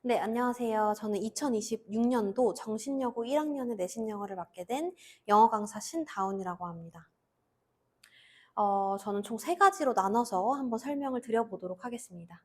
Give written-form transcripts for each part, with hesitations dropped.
네, 안녕하세요. 저는 2026년도 정신여고 1학년의 내신 영어를 맡게 된 영어 강사 신다운이라고 합니다. 저는 총 세 가지로 나눠서 한번 설명을 드려보도록 하겠습니다.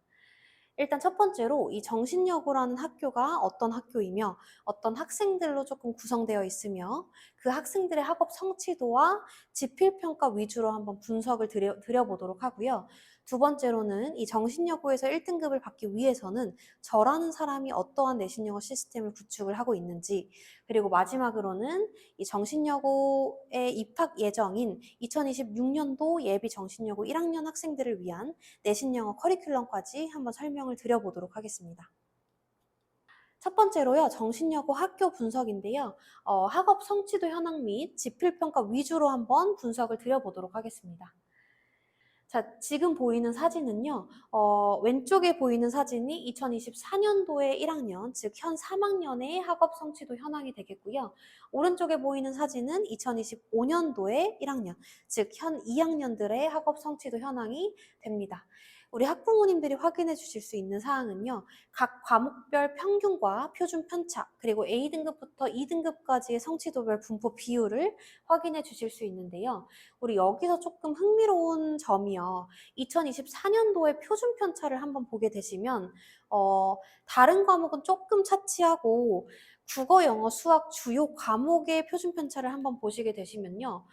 일단 첫 번째로 이 정신여고라는 학교가 어떤 학교이며 어떤 학생들로 조금 구성되어 있으며 그 학생들의 학업 성취도와 지필평가 위주로 한번 분석을 드려보도록 하고요. 두 번째로는 이 정신여고에서 1등급을 받기 위해서는 저라는 사람이 어떠한 내신영어 시스템을 구축을 하고 있는지, 그리고 마지막으로는 이 정신여고에 입학 예정인 2026년도 예비 정신여고 1학년 학생들을 위한 내신 영어 커리큘럼까지 한번 설명을 드려보도록 하겠습니다. 첫 번째로요, 정신여고 학교 분석인데요. 학업 성취도 현황 및 지필평가 위주로 한번 분석을 드려보도록 하겠습니다. 자, 지금 보이는 사진은요, 왼쪽에 보이는 사진이 2024년도에 1학년, 즉 현 3학년의 학업 성취도 현황이 되겠고요. 오른쪽에 보이는 사진은 2025년도에 1학년, 즉 현 2학년들의 학업 성취도 현황이 됩니다. 우리 학부모님들이 확인해 주실 수 있는 사항은요, 각 과목별 평균과 표준 편차, 그리고 A등급부터 2등급까지의 성취도별 분포 비율을 확인해 주실 수 있는데요. 우리 여기서 조금 흥미로운 점이요. 2024년도에 표준 편차를 한번 보게 되시면, 다른 과목은 조금 차치하고 국어, 영어, 수학 주요 과목의 표준 편차를 한번 보시게 되시면요.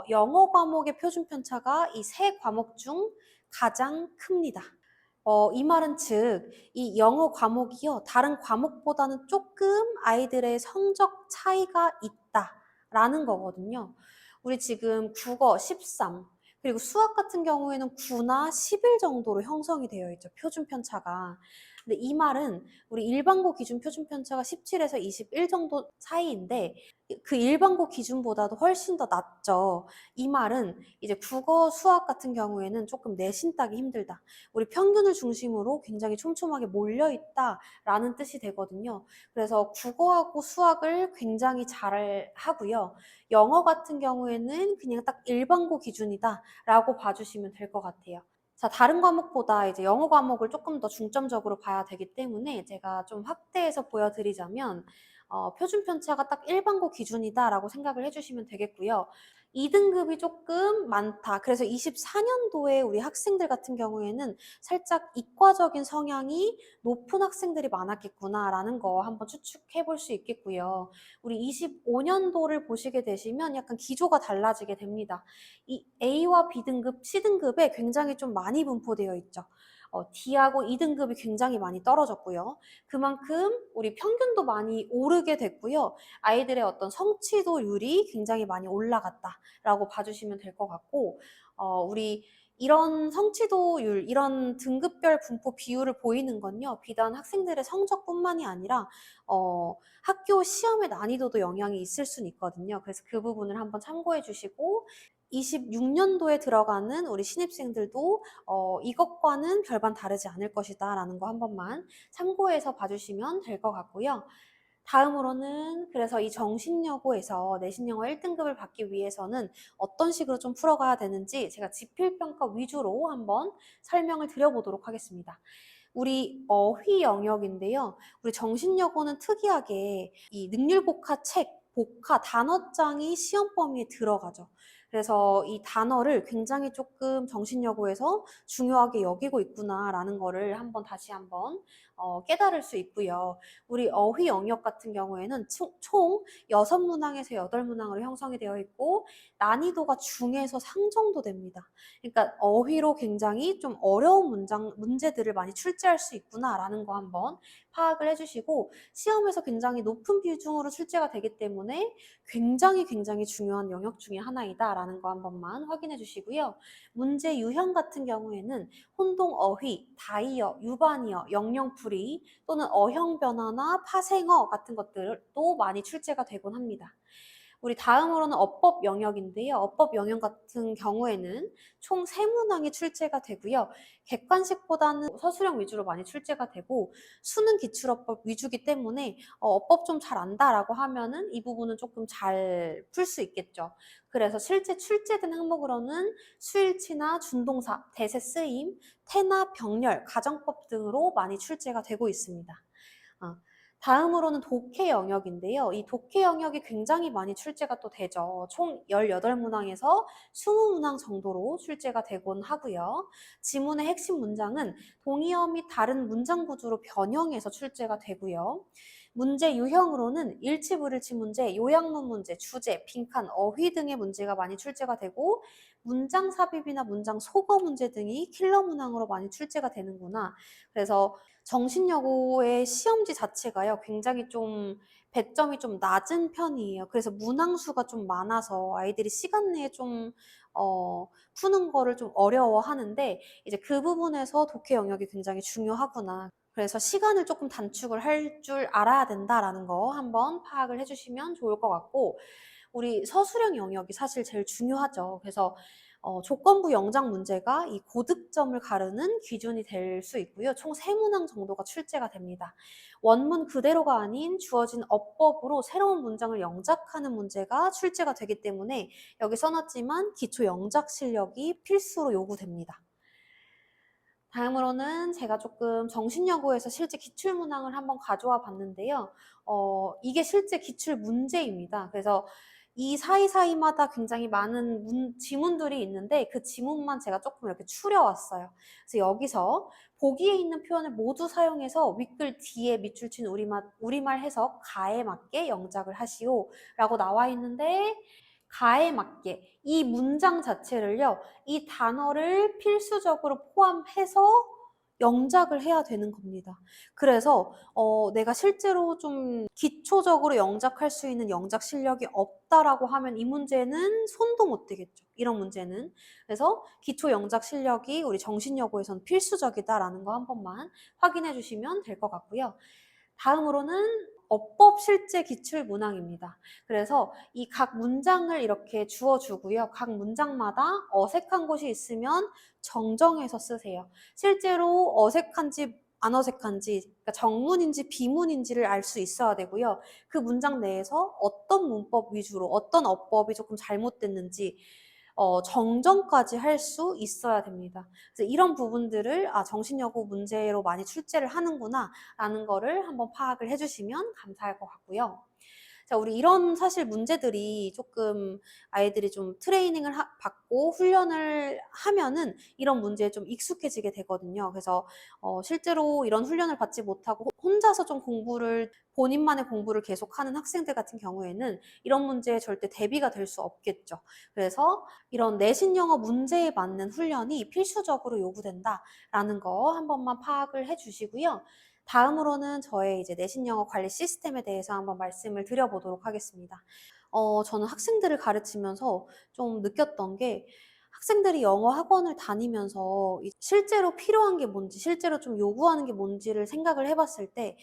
영어 과목의 표준 편차가 이 세 과목 중 가장 큽니다. 이 말은 즉, 이 영어 과목이요, 다른 과목보다는 조금 아이들의 성적 차이가 있다라는 거거든요. 우리 지금 국어 13, 그리고 수학 같은 경우에는 9나 11 정도로 형성이 되어 있죠, 표준 편차가. 근데 이 말은 우리 일반고 기준 표준 편차가 17에서 21 정도 사이인데 그 일반고 기준보다도 훨씬 더 낮죠. 이 말은 이제 국어, 수학 같은 경우에는 조금 내신 따기 힘들다. 우리 평균을 중심으로 굉장히 촘촘하게 몰려있다라는 뜻이 되거든요. 그래서 국어하고 수학을 굉장히 잘 하고요. 영어 같은 경우에는 그냥 딱 일반고 기준이다라고 봐주시면 될 것 같아요. 자, 다른 과목보다 이제 영어 과목을 조금 더 중점적으로 봐야 되기 때문에 제가 좀 확대해서 보여드리자면, 표준 편차가 딱 일반고 기준이다라고 생각을 해주시면 되겠고요. 2등급이 조금 많다. 그래서 24년도에 우리 학생들 같은 경우에는 살짝 이과적인 성향이 높은 학생들이 많았겠구나라는 거 한번 추측해 볼 수 있겠고요. 우리 25년도를 보시게 되시면 약간 기조가 달라지게 됩니다. 이 A와 B등급, C등급에 굉장히 좀 많이 분포되어 있죠. D하고 E등급이 굉장히 많이 떨어졌고요. 그만큼 우리 평균도 많이 오르게 됐고요. 아이들의 어떤 성취도율이 굉장히 많이 올라갔다라고 봐주시면 될 것 같고, 우리 이런 성취도율, 이런 등급별 분포 비율을 보이는 건요, 비단 학생들의 성적뿐만이 아니라, 학교 시험의 난이도도 영향이 있을 수는 있거든요. 그래서 그 부분을 한번 참고해 주시고, 26년도에 들어가는 우리 신입생들도 이것과는 별반 다르지 않을 것이다 라는 거 한 번만 참고해서 봐주시면 될 것 같고요. 다음으로는 그래서 이 정신여고에서 내신영어 1등급을 받기 위해서는 어떤 식으로 좀 풀어가야 되는지 제가 지필평가 위주로 한번 설명을 드려보도록 하겠습니다. 우리 어휘 영역인데요. 우리 정신여고는 특이하게 이 능률복화 책, 복화, 단어장이 시험 범위에 들어가죠. 그래서 이 단어를 굉장히 조금 정신여고에서 중요하게 여기고 있구나라는 거를 다시 한번 깨달을 수 있고요. 우리 어휘 영역 같은 경우에는 총 6문항에서 8문항으로 형성이 되어 있고 난이도가 중에서 상 정도 됩니다. 그러니까 어휘로 굉장히 좀 어려운 문제들을 많이 출제할 수 있구나라는 거 한번 파악을 해주시고 시험에서 굉장히 높은 비중으로 출제가 되기 때문에 굉장히 중요한 영역 중에 하나이다라는 거 한 번만 확인해 주시고요. 문제 유형 같은 경우에는 혼동 어휘, 다이어, 유반이어, 영영풀이 또는 어형 변화나 파생어 같은 것들도 많이 출제가 되곤 합니다. 우리 다음으로는 어법 영역인데요. 어법 영역 같은 경우에는 총 3문항이 출제가 되고요. 객관식보다는 서술형 위주로 많이 출제가 되고 수능 기출어법 위주기 때문에 어법 좀 잘 안다라고 하면은 이 부분은 조금 잘 풀 수 있겠죠. 그래서 실제 출제된 항목으로는 수일치나 준동사, 대세 쓰임, 태나 병렬, 가정법 등으로 많이 출제가 되고 있습니다. 아, 다음으로는 독해 영역인데요. 이 독해 영역이 굉장히 많이 출제가 또 되죠. 총 18문항에서 20문항 정도로 출제가 되곤 하고요. 지문의 핵심 문장은 동의어 및 다른 문장 구조로 변형해서 출제가 되고요. 문제 유형으로는 일치 불일치 문제, 요약문 문제, 주제, 빈칸, 어휘 등의 문제가 많이 출제가 되고 문장 삽입이나 문장 소거 문제 등이 킬러 문항으로 많이 출제가 되는구나. 그래서 정신여고의 시험지 자체가요, 굉장히 좀 배점이 좀 낮은 편이에요. 그래서 문항수가 좀 많아서 아이들이 시간 내에 좀, 푸는 거를 좀 어려워하는데, 이제 그 부분에서 독해 영역이 굉장히 중요하구나. 그래서 시간을 조금 단축을 할 줄 알아야 된다라는 거 한번 파악을 해주시면 좋을 것 같고, 우리 서술형 영역이 사실 제일 중요하죠. 그래서 조건부 영작 문제가 이 고득점을 가르는 기준이 될 수 있고요. 총 3문항 정도가 출제가 됩니다. 원문 그대로가 아닌 주어진 어법으로 새로운 문장을 영작하는 문제가 출제가 되기 때문에 여기 써놨지만 기초 영작 실력이 필수로 요구됩니다. 다음으로는 제가 조금 정신여고에서 실제 기출문항을 한번 가져와 봤는데요. 이게 실제 기출 문제입니다. 그래서 이 사이사이마다 굉장히 많은 지문들이 있는데 그 지문만 제가 조금 이렇게 추려왔어요. 그래서 여기서 보기에 있는 표현을 모두 사용해서 윗글 뒤에 밑줄 친 우리말 해석 가에 맞게 영작을 하시오 라고 나와 있는데 가에 맞게 이 문장 자체를요, 이 단어를 필수적으로 포함해서 영작을 해야 되는 겁니다. 그래서 내가 실제로 좀 기초적으로 영작할 수 있는 영작 실력이 없다라고 하면 이 문제는 손도 못 대겠죠. 이런 문제는. 그래서 기초 영작 실력이 우리 정신여고에서는 필수적이다라는 거 한 번만 확인해 주시면 될 것 같고요. 다음으로는 어법 실제 기출 문항입니다. 그래서 이 각 문장을 이렇게 주어주고요. 각 문장마다 어색한 곳이 있으면 정정해서 쓰세요. 실제로 어색한지 안 어색한지, 그러니까 정문인지 비문인지를 알 수 있어야 되고요. 그 문장 내에서 어떤 문법 위주로, 어떤 어법이 조금 잘못됐는지, 정정까지 할 수 있어야 됩니다. 그래서 이런 부분들을 정신여고 문제로 많이 출제를 하는구나 라는 거를 한번 파악을 해주시면 감사할 것 같고요. 자, 우리 이런 사실 문제들이 조금 아이들이 좀 트레이닝을 받고 훈련을 하면은 이런 문제에 좀 익숙해지게 되거든요. 그래서 실제로 이런 훈련을 받지 못하고 혼자서 좀 본인만의 공부를 계속하는 학생들 같은 경우에는 이런 문제에 절대 대비가 될 수 없겠죠. 그래서 이런 내신 영어 문제에 맞는 훈련이 필수적으로 요구된다라는 거 한 번만 파악을 해주시고요. 다음으로는 저의 이제 내신 영어 관리 시스템에 대해서 한번 말씀을 드려보도록 하겠습니다. 저는 학생들을 가르치면서 좀 느꼈던 게 학생들이 영어 학원을 다니면서 실제로 필요한 게 뭔지, 실제로 좀 요구하는 게 뭔지를 생각을 해봤을 때,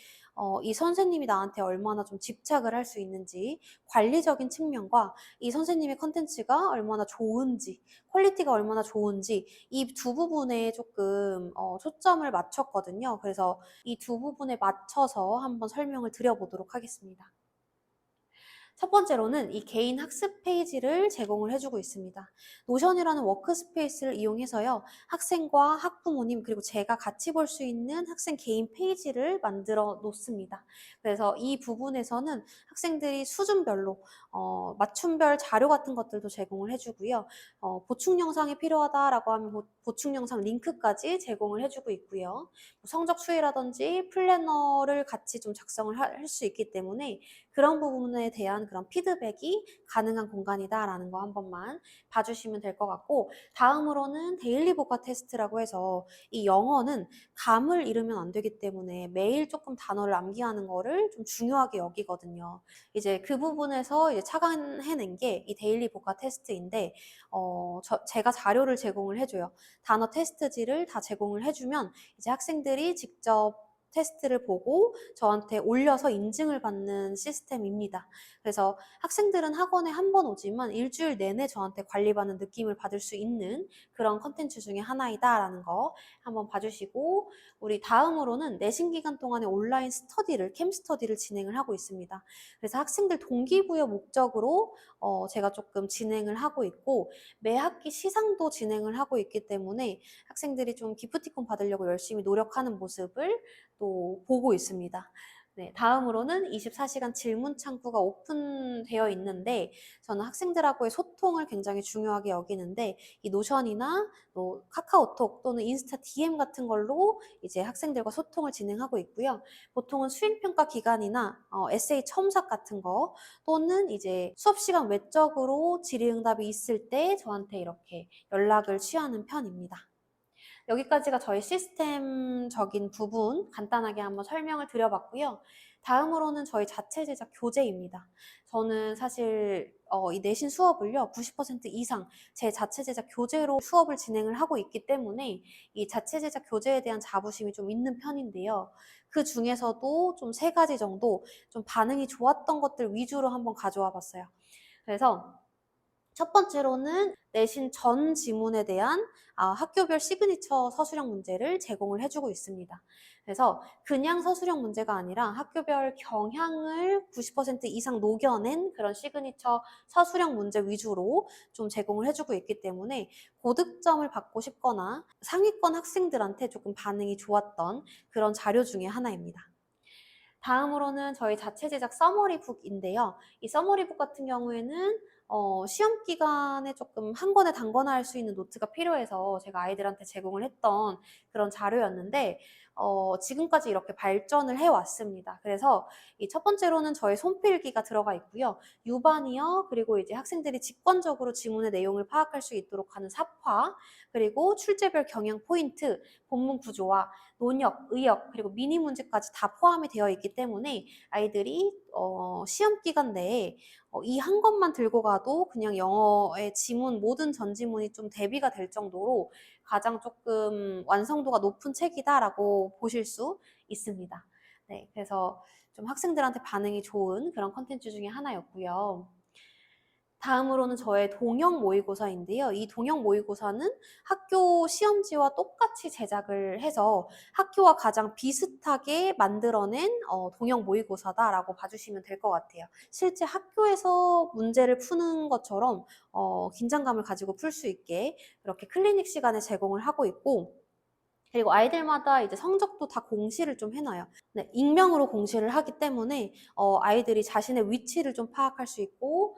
이 선생님이 나한테 얼마나 좀 집착을 할 수 있는지, 관리적인 측면과 이 선생님의 컨텐츠가 얼마나 좋은지, 퀄리티가 얼마나 좋은지, 이 두 부분에 조금 초점을 맞췄거든요. 그래서 이 두 부분에 맞춰서 한번 설명을 드려보도록 하겠습니다. 첫 번째로는 이 개인 학습 페이지를 제공을 해주고 있습니다. 노션이라는 워크스페이스를 이용해서요, 학생과 학부모님 그리고 제가 같이 볼 수 있는 학생 개인 페이지를 만들어 놓습니다. 그래서 이 부분에서는 학생들이 수준별로 맞춤별 자료 같은 것들도 제공을 해주고요. 보충 영상이 필요하다라고 하면 보충 영상 링크까지 제공을 해주고 있고요. 뭐 성적 추이라든지 플래너를 같이 좀 작성을 할 수 있기 때문에 그런 부분에 대한 그런 피드백이 가능한 공간이다라는 거 한 번만 봐주시면 될 것 같고, 다음으로는 데일리 복화 테스트라고 해서 이 영어는 감을 잃으면 안 되기 때문에 매일 조금 단어를 암기하는 거를 좀 중요하게 여기거든요. 이제 그 부분에서 이제 착안해낸 게 이 데일리 복화 테스트인데, 제가 자료를 제공을 해줘요. 단어 테스트지를 다 제공을 해주면 이제 학생들이 직접 테스트를 보고 저한테 올려서 인증을 받는 시스템입니다. 그래서 학생들은 학원에 한 번 오지만 일주일 내내 저한테 관리받는 느낌을 받을 수 있는 그런 컨텐츠 중에 하나이다라는 거 한번 봐주시고, 우리 다음으로는 내신 기간 동안에 온라인 스터디를, 캠 스터디를 진행을 하고 있습니다. 그래서 학생들 동기부여 목적으로 제가 조금 진행을 하고 있고, 매 학기 시상도 진행을 하고 있기 때문에 학생들이 좀 기프티콘 받으려고 열심히 노력하는 모습을 또 보고 있습니다. 네, 다음으로는 24시간 질문 창구가 오픈되어 있는데 저는 학생들하고의 소통을 굉장히 중요하게 여기는데 이 노션이나 또 카카오톡 또는 인스타 DM 같은 걸로 이제 학생들과 소통을 진행하고 있고요. 보통은 수행평가 기간이나 에세이 첨삭 같은 거 또는 이제 수업 시간 외적으로 질의응답이 있을 때 저한테 이렇게 연락을 취하는 편입니다. 여기까지가 저희 시스템적인 부분 간단하게 한번 설명을 드려봤고요. 다음으로는 저희 자체 제작 교재입니다. 저는 사실 이 내신 수업을요 90% 이상 제 자체 제작 교재로 수업을 진행을 하고 있기 때문에 이 자체 제작 교재에 대한 자부심이 좀 있는 편인데요. 그 중에서도 좀 3가지 정도 좀 반응이 좋았던 것들 위주로 한번 가져와 봤어요. 그래서 첫 번째로는 내신 전 지문에 대한 학교별 시그니처 서술형 문제를 제공을 해주고 있습니다. 그래서 그냥 서술형 문제가 아니라 학교별 경향을 90% 이상 녹여낸 그런 시그니처 서술형 문제 위주로 좀 제공을 해주고 있기 때문에 고득점을 받고 싶거나 상위권 학생들한테 조금 반응이 좋았던 그런 자료 중에 하나입니다. 다음으로는 저희 자체 제작 서머리북인데요. 이 서머리북 같은 경우에는 시험 기간에 조금 한 권에 단권화할 수 있는 노트가 필요해서 제가 아이들한테 제공을 했던 그런 자료였는데 지금까지 이렇게 발전을 해왔습니다. 그래서 이 첫 번째로는 저의 손필기가 들어가 있고요. 유반이어 그리고 이제 학생들이 직관적으로 지문의 내용을 파악할 수 있도록 하는 삽화 그리고 출제별 경향 포인트, 본문 구조와 논역, 의역, 그리고 미니 문제까지 다 포함이 되어 있기 때문에 아이들이 시험 기간 내에 이 한 것만 들고 가도 그냥 영어의 지문, 모든 전지문이 좀 대비가 될 정도로 가장 조금 완성도가 높은 책이다라고 보실 수 있습니다. 네, 그래서 좀 학생들한테 반응이 좋은 그런 컨텐츠 중에 하나였고요. 다음으로는 저의 동형 모의고사인데요. 이 동형 모의고사는 학교 시험지와 똑같이 제작을 해서 학교와 가장 비슷하게 만들어낸 동형 모의고사다라고 봐주시면 될 것 같아요. 실제 학교에서 문제를 푸는 것처럼 긴장감을 가지고 풀 수 있게 그렇게 클리닉 시간에 제공을 하고 있고 그리고 아이들마다 이제 성적도 다 공시를 좀 해놔요. 네, 익명으로 공시를 하기 때문에 아이들이 자신의 위치를 좀 파악할 수 있고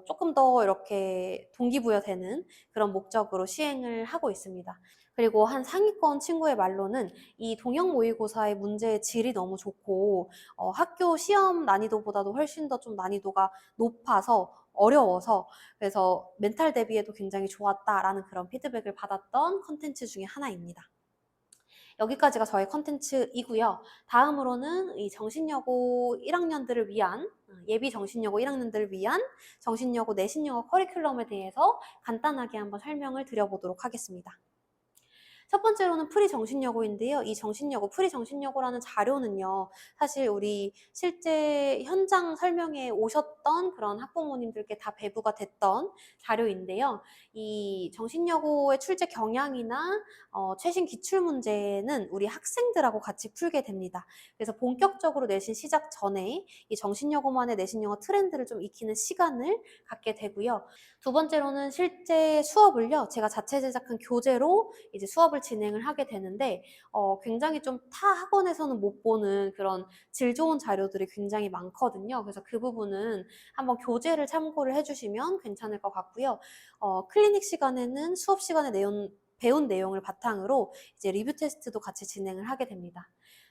조금 더 이렇게 동기부여되는 그런 목적으로 시행을 하고 있습니다. 그리고 한 상위권 친구의 말로는 이 동형 모의고사의 문제의 질이 너무 좋고 학교 시험 난이도보다도 훨씬 더 좀 난이도가 높아서 어려워서 그래서 멘탈 대비에도 굉장히 좋았다라는 그런 피드백을 받았던 컨텐츠 중에 하나입니다. 여기까지가 저의 컨텐츠이고요. 다음으로는 이 정신여고 1학년들을 위한 예비 정신여고 1학년들을 위한 정신여고 내신영어 커리큘럼에 대해서 간단하게 한번 설명을 드려보도록 하겠습니다. 첫 번째로는 프리정신여고인데요. 이 정신여고, 프리정신여고라는 자료는요. 사실 우리 실제 현장 설명에 오셨던 그런 학부모님들께 다 배부가 됐던 자료인데요. 이 정신여고의 출제 경향이나 최신 기출문제는 우리 학생들하고 같이 풀게 됩니다. 그래서 본격적으로 내신 시작 전에 이 정신여고만의 내신영어 트렌드를 좀 익히는 시간을 갖게 되고요. 두 번째로는 실제 수업을요. 제가 자체 제작한 교재로 이제 수업을 진행을 하게 되는데 굉장히 좀 타 학원에서는 못 보는 그런 질 좋은 자료들이 굉장히 많거든요. 그래서 그 부분은 한번 교재를 참고를 해주시면 괜찮을 것 같고요. 클리닉 시간에는 수업 시간에 배운 내용을 바탕으로 이제 리뷰 테스트도 같이 진행을 하게 됩니다.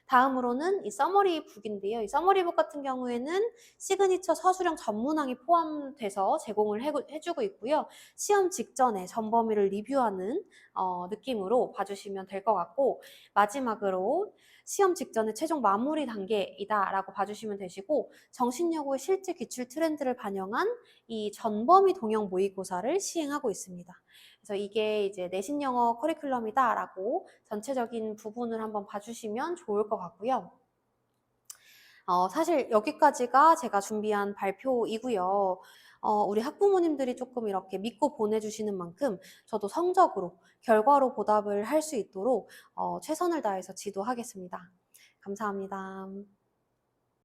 다음으로는 이 서머리북인데요. 이 서머리북 같은 경우에는 시그니처 서술형 전문항이 포함돼서 제공을 해주고 있고요. 시험 직전에 전범위를 리뷰하는 느낌으로 봐주시면 될 것 같고 마지막으로 시험 직전에 최종 마무리 단계이다라고 봐주시면 되시고 정신여고의 실제 기출 트렌드를 반영한 이 전범위 동형 모의고사를 시행하고 있습니다. 그래서 이게 이제 내신영어 커리큘럼이다라고 전체적인 부분을 한번 봐주시면 좋을 것 같고요. 사실 여기까지가 제가 준비한 발표이고요. 우리 학부모님들이 조금 이렇게 믿고 보내주시는 만큼 저도 성적으로, 결과로 보답을 할 수 있도록 최선을 다해서 지도하겠습니다. 감사합니다.